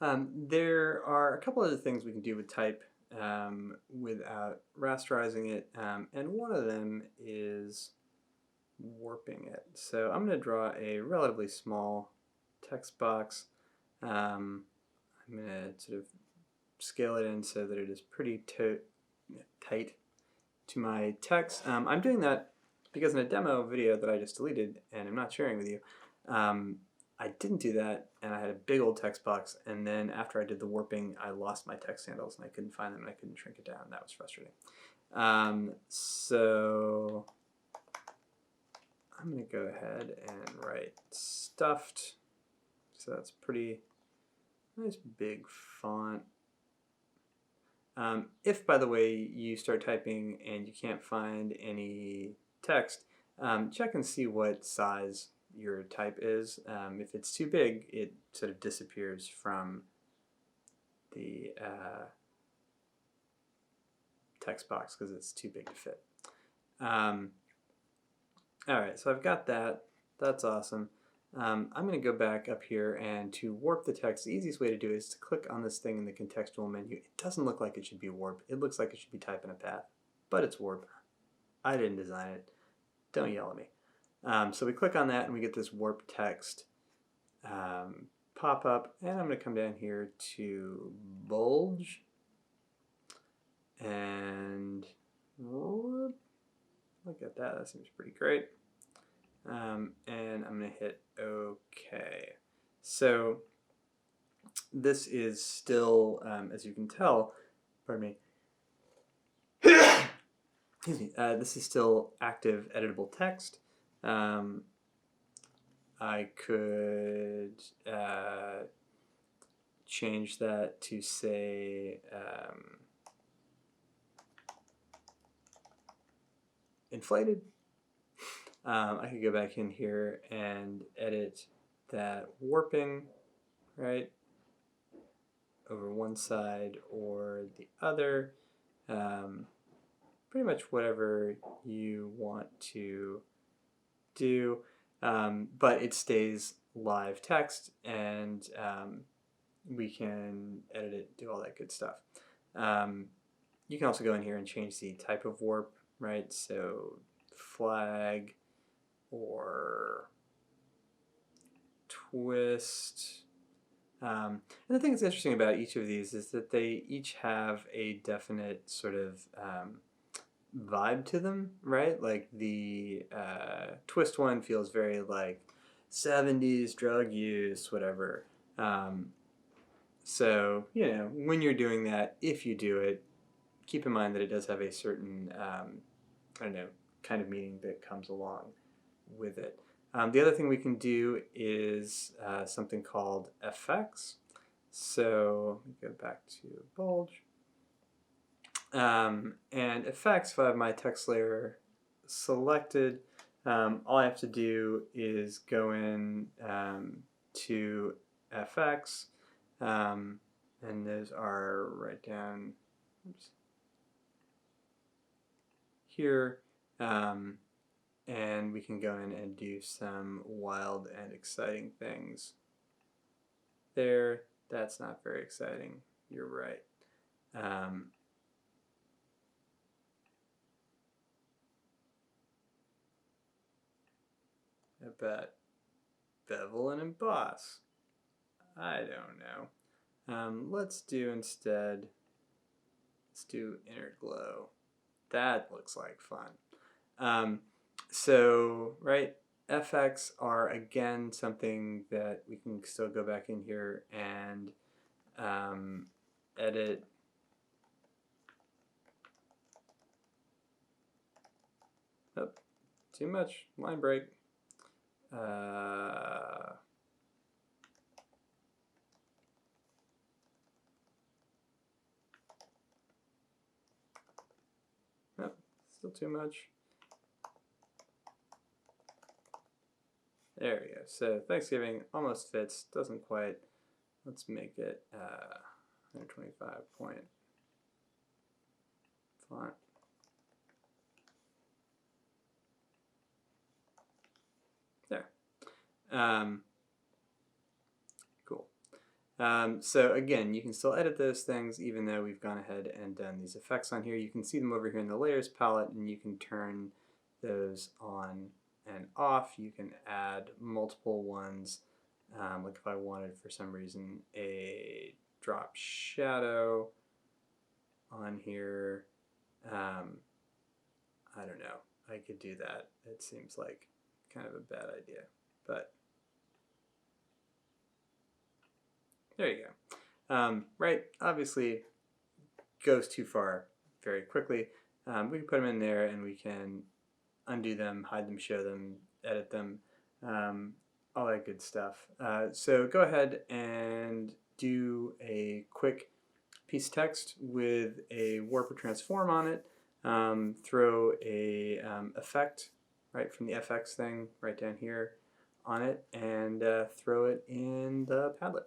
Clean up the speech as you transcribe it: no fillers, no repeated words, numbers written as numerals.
There are a couple other things we can do with type without rasterizing it, and one of them is warping it. So I'm going to draw a relatively small text box. I'm going to sort of scale it in so that it is pretty tight to my text. I'm doing that because in a demo video that I just deleted and I'm not sharing with you, I didn't do that, and I had a big old text box, and then after I did the warping, I lost my text handles, and I couldn't find them, and I couldn't shrink it down. That was frustrating. So I'm going to go ahead and write stuffed. So that's pretty nice big font. If, by the way, you start typing and you can't find any text, check and see what size your type is. If it's too big, it sort of disappears from the text box because it's too big to fit. Alright, so I've got that. That's awesome. I'm going to go back up here, and to warp the text, the easiest way to do it is to click on this thing in the contextual menu. It doesn't look like it should be warped. It looks like it should be type in a path, but it's warped. I didn't design it. Don't yell at me. So we click on that and we get this warp text pop up, and I'm going to come down here to bulge and warp. Look at that, that seems pretty great. And I'm going to hit OK. So this is still, as you can tell, pardon me, excuse me, this is still active editable text. I could change that to say inflated. I could go back in here and edit that warping, right, over one side or the other. Pretty much whatever you want to do, but it stays live text, and we can edit it, do all that good stuff. You can also go in here and change the type of warp, right? So flag or twist. And the thing that's interesting about each of these is that they each have a definite sort of vibe to them, right? Like the twist one feels very like 70s drug use, whatever. So, you know, when you're doing that, if you do it, keep in mind that it does have a certain, I don't know, kind of meaning that comes along with it. The other thing we can do is something called effects. So go back to bulge. And effects, if I have my text layer selected, all I have to do is go in to FX, and those are right down here. And we can go in and do some wild and exciting things there. That's not very exciting. You're right. About bevel and emboss. I don't know. Let's do instead, let's do inner glow. That looks like fun. So, right, FX are again something that we can still go back in here and edit. Oh, too much, line break. Nope, still too much. There we go. So Thanksgiving almost fits, doesn't quite. Let's make it 125 point font. There. Cool. So again, you can still edit those things even though we've gone ahead and done these effects on here. You can see them over here in the layers palette, and you can turn those on and off. You can add multiple ones, like if I wanted for some reason a drop shadow on here, I don't know, I could do that. It seems like kind of a bad idea, but there you go. Right, obviously goes too far very quickly. We can put them in there and we can undo them, hide them, show them, edit them, all that good stuff. So go ahead and do a quick piece of text with a warp or transform on it. Throw a effect right from the FX thing right down here on it, and throw it in the Padlet.